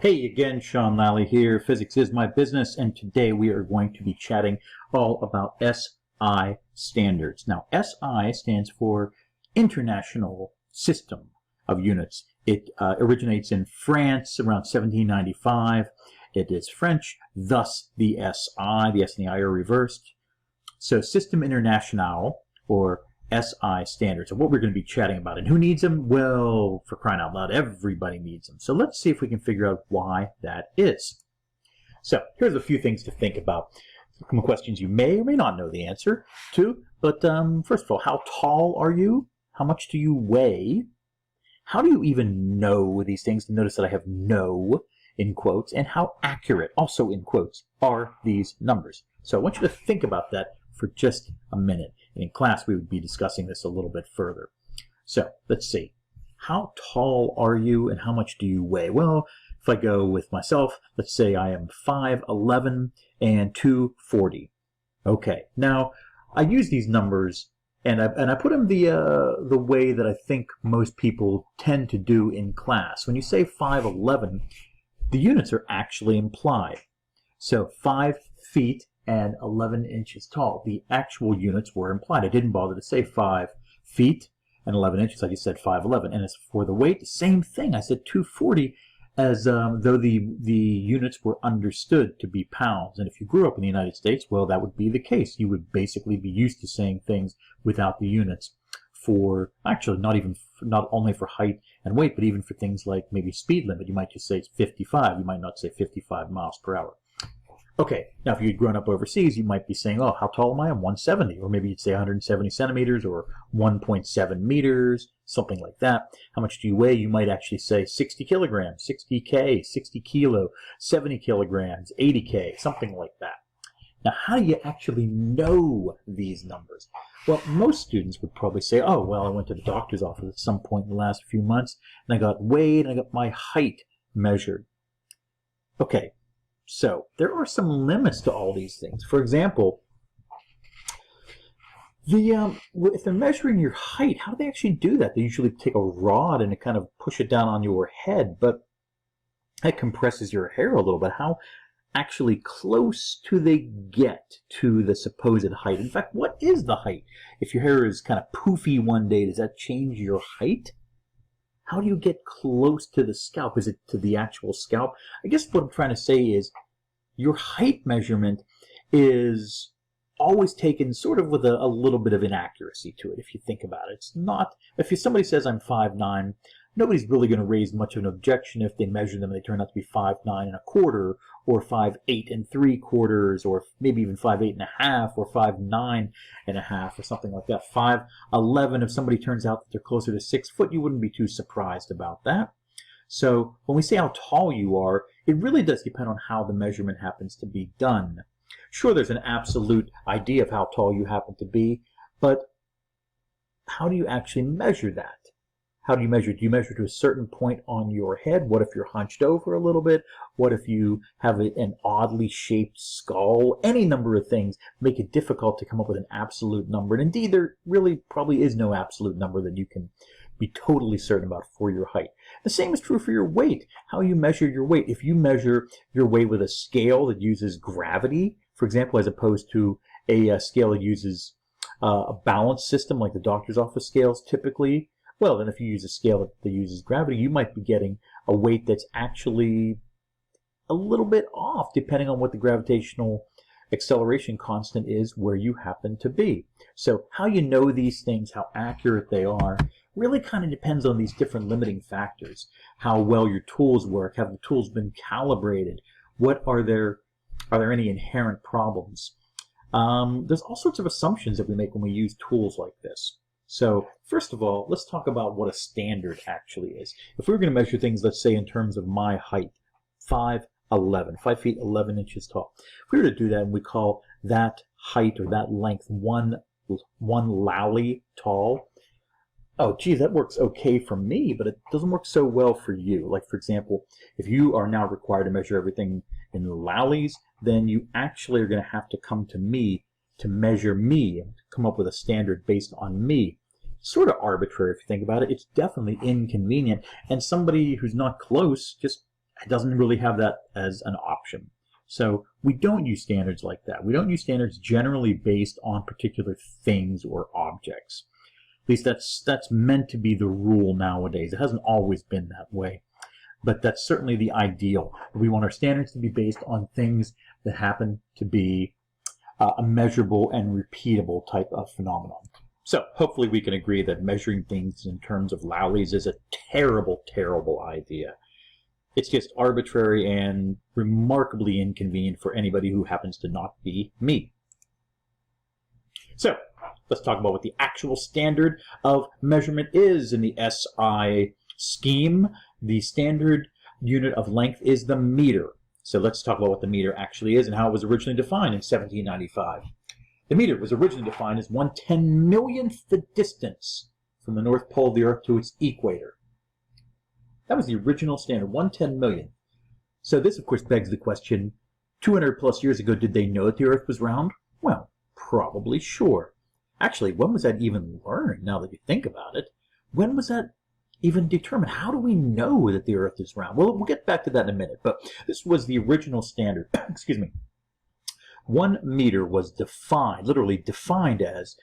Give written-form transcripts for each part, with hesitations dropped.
Hey again, Sean Lally here. Physics is my business, and today we are going to be chatting all about SI standards. Now, SI stands for International System of Units. It originates in France around 1795. It is French, thus the SI. The S and the I are reversed. So, System International, or SI standards, and what we're going to be chatting about. And who needs them? Well, for crying out loud, everybody needs them. So let's see if we can figure out why that is. So here's a few things to think about. Some questions you may or may not know the answer to. But first of all, how tall are you? How much do you weigh? How do you even know these things? Notice that I have "know" in quotes. And how accurate, also in quotes, are these numbers? So I want you to think about that for just a minute. And in class, we would be discussing this a little bit further. So let's see. How tall are you and how much do you weigh? Well, if I go with myself, let's say I am 5'11" and 240. Okay, now I use these numbers and I put them the way that I think most people tend to do in class. When you say 5'11", the units are actually implied. So 5 feet and 11 inches tall. The actual units were implied. I didn't bother to say 5 feet and 11 inches. I just said 5'11". And as for the weight, same thing. I said 240 as though the units were understood to be pounds. And if you grew up in the United States, well, that would be the case. You would basically be used to saying things without the units for, actually, not only for height and weight, but even for things like maybe speed limit. You might just say it's 55. You might not say 55 miles per hour. Okay, now if you'd grown up overseas, you might be saying, oh, how tall am I? I'm 170. Or maybe you'd say 170 centimeters or 1.7 meters, something like that. How much do you weigh? You might actually say 60 kilograms, 60K, 60 kilo, 70 kilograms, 80K, something like that. Now, how do you actually know these numbers? Well, most students would probably say, oh, well, I went to the doctor's office at some point in the last few months, and I got weighed, and I got my height measured. Okay. So there are some limits to all these things. For example, if they're measuring your height, how do they actually do that? They usually take a rod and kind of push it down on your head, but that compresses your hair a little bit. How actually close do they get to the supposed height? In fact, what is the height? If your hair is kind of poofy one day, does that change your height? How do you get close to the scalp? Is it to the actual scalp? I guess what I'm trying to say is your height measurement is always taken sort of with a little bit of inaccuracy to it, if you think about it. It's not, if somebody says I'm 5'9", nobody's really going to raise much of an objection if they measure them and they turn out to be 5'9 1/4 or 5'8 3/4 or maybe even 5'8 1/2 or 5'9 1/2 or something like that. 5'11", if somebody turns out that they're closer to 6 foot, you wouldn't be too surprised about that. So when we say how tall you are, it really does depend on how the measurement happens to be done. Sure, there's an absolute idea of how tall you happen to be, but how do you actually measure that? How do you measure? Do you measure to a certain point on your head? What if you're hunched over a little bit? What if you have an oddly shaped skull? Any number of things make it difficult to come up with an absolute number. And indeed, there really probably is no absolute number that you can be totally certain about for your height. The same is true for your weight. How you measure your weight. If you measure your weight with a scale that uses gravity, for example, as opposed to a scale that uses a balance system like the doctor's office scales typically, well, then if you use a scale that uses gravity, you might be getting a weight that's actually a little bit off, depending on what the gravitational acceleration constant is where you happen to be. So how you know these things, how accurate they are, really kind of depends on these different limiting factors. How well your tools work, have the tools been calibrated, are there any inherent problems? There's all sorts of assumptions that we make when we use tools like this. So first of all, let's talk about what a standard actually is. If we were going to measure things, let's say in terms of my height, 5'11", 5 feet 11 inches tall. If we were to do that and we call that height or that length one lally tall, oh, geez, that works okay for me, but it doesn't work so well for you. Like, for example, if you are now required to measure everything in lallies, then you actually are going to have to come to me to measure me and come up with a standard based on me. Sort of arbitrary if you think about it. It's definitely inconvenient, and somebody who's not close just It doesn't really have that as an option. So we don't use standards like that. We don't use standards generally based on particular things or objects. At least that's meant to be the rule nowadays. It hasn't always been that way, but that's certainly the ideal. We want our standards to be based on things that happen to be a measurable and repeatable type of phenomenon. So hopefully we can agree that measuring things in terms of Lowleys is a terrible, terrible idea. It's just arbitrary and remarkably inconvenient for anybody who happens to not be me. So let's talk about what the actual standard of measurement is in the SI scheme. The standard unit of length is the meter. So let's talk about what the meter actually is and how it was originally defined in 1795. The meter was originally defined as 1/10,000,000th the distance from the North Pole of the Earth to its equator. That was the original standard, 1/10,000,000th. So this, of course, begs the question, 200 plus years ago, did they know that the Earth was round? Well, probably sure. Actually, when was that even learned, now that you think about it? When was that even determined? How do we know that the Earth is round? Well, we'll get back to that in a minute, but this was the original standard. Excuse me. 1 meter was defined, literally defined as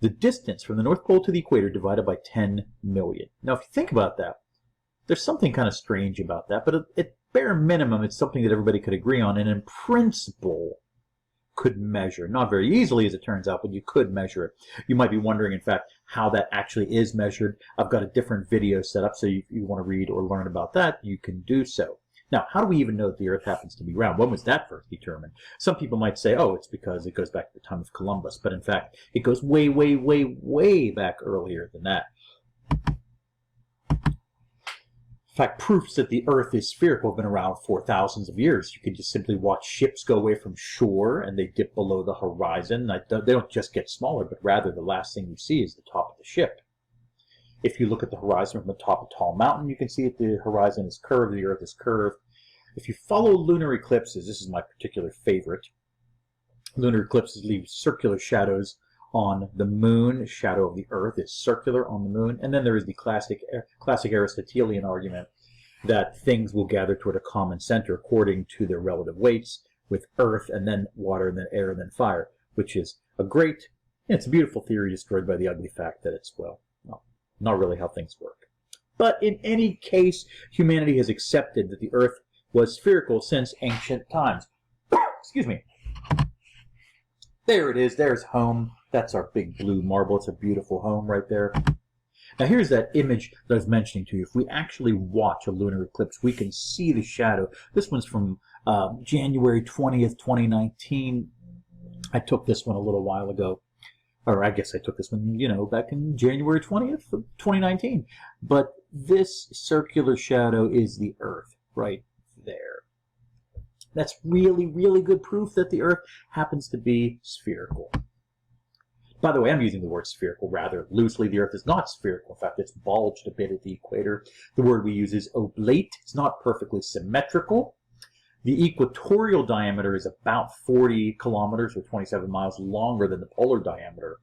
the distance from the North Pole to the equator divided by 10 million. Now, if you think about that, there's something kind of strange about that, but at bare minimum, it's something that everybody could agree on, and in principle could measure. Not very easily, as it turns out, but you could measure it. You might be wondering, in fact, how that actually is measured. I've got a different video set up, so if you want to read or learn about that, you can do so. Now, how do we even know that the Earth happens to be round? When was that first determined? Some people might say, oh, it's because it goes back to the time of Columbus, but in fact, it goes way, way, way, way back earlier than that. In fact, proofs that the Earth is spherical have been around for thousands of years. You can just simply watch ships go away from shore and they dip below the horizon. They don't just get smaller, but rather the last thing you see is the top of the ship. If you look at the horizon from the top of a tall mountain, you can see that the horizon is curved, the Earth is curved. If you follow lunar eclipses, this is my particular favorite. Lunar eclipses leave circular shadows on the moon. Shadow of the Earth is circular on the moon. And then there is the classic Aristotelian argument that things will gather toward a common center according to their relative weights, with Earth and then water and then air and then fire, which is a great, it's a beautiful theory destroyed by the ugly fact that it's, well, not really how things work. But in any case, humanity has accepted that the Earth was spherical since ancient times. Excuse me. There it is. There's home. That's our big blue marble. It's a beautiful home right there. Now here's that image that I was mentioning to you. If we actually watch a lunar eclipse, we can see the shadow. This one's from January 20th, 2019. I took this one a little while ago. Or I guess I took this one, back in January 20th of 2019. But this circular shadow is the Earth right there. That's really, really good proof that the Earth happens to be spherical. By the way, I'm using the word spherical rather loosely. The Earth is not spherical. In fact, it's bulged a bit at the equator. The word we use is oblate. It's not perfectly symmetrical. The equatorial diameter is about 40 kilometers or 27 miles longer than the polar diameter.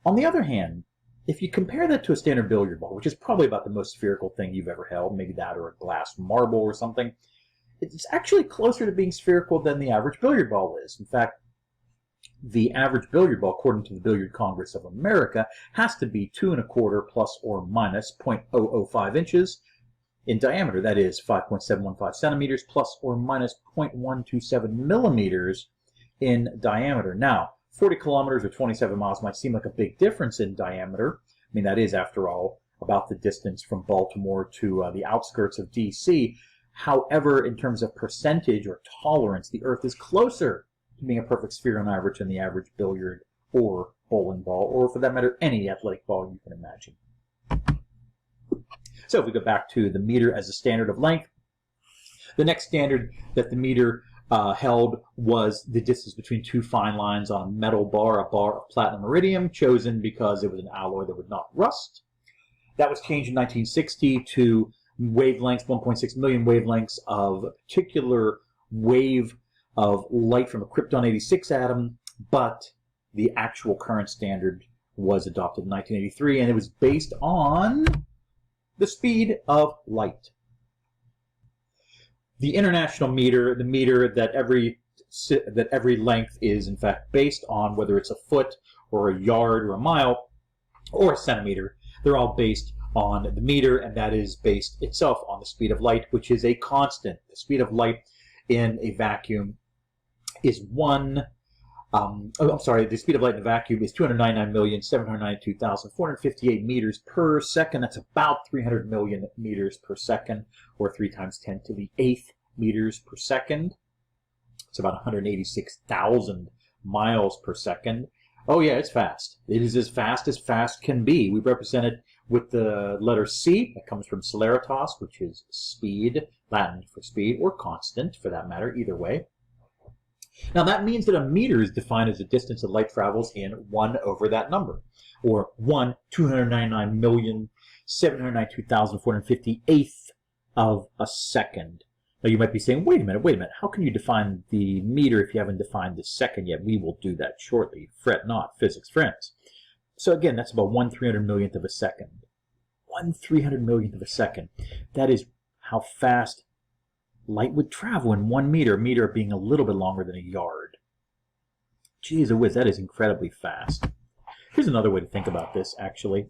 On the other hand, if you compare that to a standard billiard ball, which is probably about the most spherical thing you've ever held, maybe that or a glass marble or something, it's actually closer to being spherical than the average billiard ball is. In fact, the average billiard ball, according to the Billiard Congress of America, has to be 2 1/4 plus or minus 0.005 inches in diameter. That is 5.715 centimeters plus or minus 0.127 millimeters in diameter. Now, 40 kilometers or 27 miles might seem like a big difference in diameter. I mean, that is, after all, about the distance from Baltimore to the outskirts of D.C. However, in terms of percentage or tolerance, the Earth is closer to being a perfect sphere on average than the average billiard or bowling ball, or for that matter, any athletic ball you can imagine. So if we go back to the meter as a standard of length, the next standard that the meter held was the distance between two fine lines on a metal bar, a bar of platinum iridium, chosen because it was an alloy that would not rust. That was changed in 1960 to wavelengths, 1.6 million wavelengths of a particular wave of light from a krypton-86 atom, but the actual current standard was adopted in 1983, and it was based on the speed of light. The international meter, the meter that every length is in fact based on, whether it's a foot or a yard or a mile or a centimeter, they're all based on the meter, and that is based itself on the speed of light, which is a constant. The speed of light in a vacuum is the speed of light in a vacuum is 299,792,458 meters per second. That's about 300 million meters per second, or 3 times 10 to the 8th meters per second. It's about 186,000 miles per second. Oh yeah, it's fast. It is as fast can be. We represent it with the letter C. That comes from celeritas, which is speed, Latin for speed, or constant for that matter, either way. Now that means that a meter is defined as the distance that light travels in 1 over that number, or 1/299,792,458th of a second. Now you might be saying, wait a minute, how can you define the meter if you haven't defined the second yet? We will do that shortly. Fret not, physics friends. So again, that's about 1/300 millionth of a second. 1/300 millionth of a second. That is how fast light would travel in 1 meter, a meter being a little bit longer than a yard. Jeez whiz, that is incredibly fast. Here's another way to think about this, actually.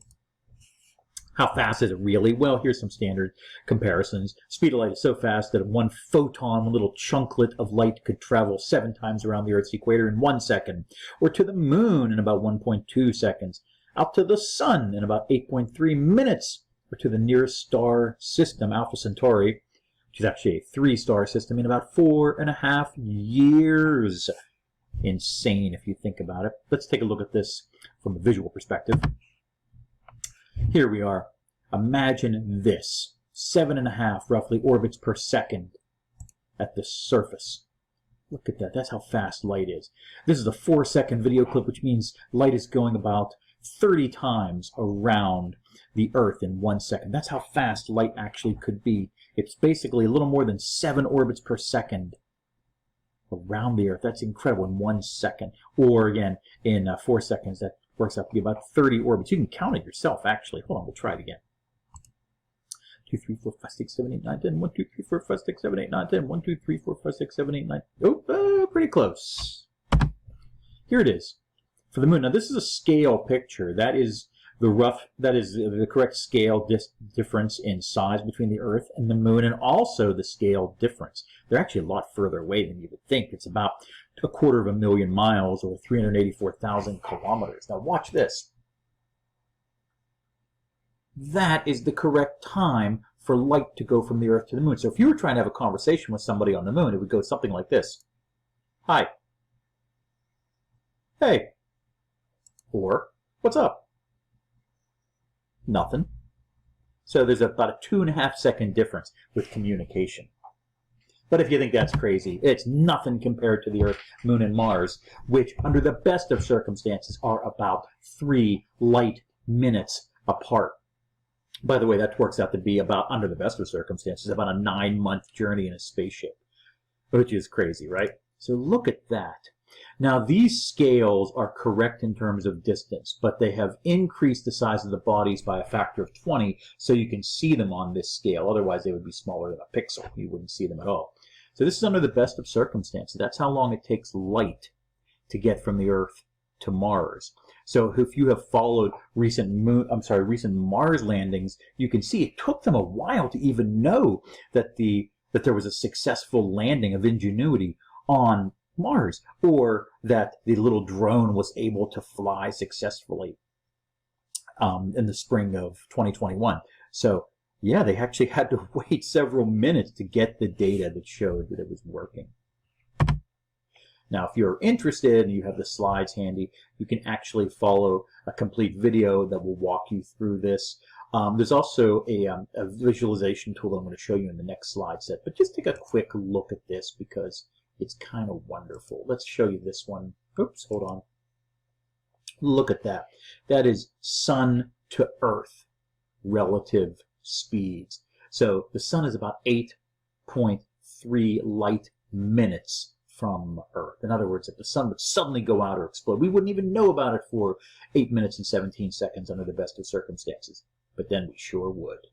How fast is it really? Well, here's some standard comparisons. Speed of light is so fast that 1 photon, one little chunklet of light, could travel 7 times around the Earth's equator in 1 second, or to the moon in about 1.2 seconds, out to the sun in about 8.3 minutes, or to the nearest star system, Alpha Centauri, which is actually a 3-star system, in about 4.5 years. Insane if you think about it. Let's take a look at this from a visual perspective. Here we are. Imagine this. 7.5 roughly orbits per second at the surface. Look at that. That's how fast light is. This is a 4-second video clip, which means light is going about 30 times around the Earth in 1 second. That's how fast light actually could be. It's basically a little more than 7 orbits per second around the Earth. That's incredible in 1 second. Or again, in 4 seconds, that works out to be about 30 orbits. You can count it yourself, actually. Hold on, we'll try it again. 2, 3, 4, 5, 6, 7, 8, 9, 10. 1, 2, 3, 4, 5, 6, 7, 8, 9, 10. 1, 2, 3, 4, 5, 6, 7, 8, 9. Oh, pretty close. Here it is for the moon. Now this is a scale picture. That is the correct scale difference in size between the Earth and the moon, and also the scale difference. They're actually a lot further away than you would think. It's about 250,000 miles, or 384,000 kilometers. Now watch this. That is the correct time for light to go from the Earth to the moon. So if you were trying to have a conversation with somebody on the moon, it would go something like this. Hi. Hey. Or, what's up? Nothing. So there's about a 2.5-second difference with communication. But if you think that's crazy, it's nothing compared to the Earth, Moon, and Mars, which under the best of circumstances are about 3 light minutes apart. By the way, that works out to be about, under the best of circumstances, about a 9-month journey in a spaceship, which is crazy, right? So look at that. Now, these scales are correct in terms of distance, but they have increased the size of the bodies by a factor of 20, so you can see them on this scale. Otherwise, they would be smaller than a pixel. You wouldn't see them at all. So this is under the best of circumstances. That's how long it takes light to get from the Earth to Mars. So if you have followed recent Mars landings, you can see it took them a while to even know that there was a successful landing of Ingenuity on Mars, or that the little drone was able to fly successfully in the spring of 2021. So yeah, they actually had to wait several minutes to get the data that showed that it was working. Now, if you're interested and you have the slides handy, you can actually follow a complete video that will walk you through this. There's also a visualization tool that I'm going to show you in the next slide set, but just take a quick look at this because it's kind of wonderful. Let's show you this one. Oops, hold on. Look at that. That is sun to Earth relative speeds. So the sun is about 8.3 light minutes from Earth. In other words, if the sun would suddenly go out or explode, we wouldn't even know about it for 8 minutes and 17 seconds under the best of circumstances. But then we sure would.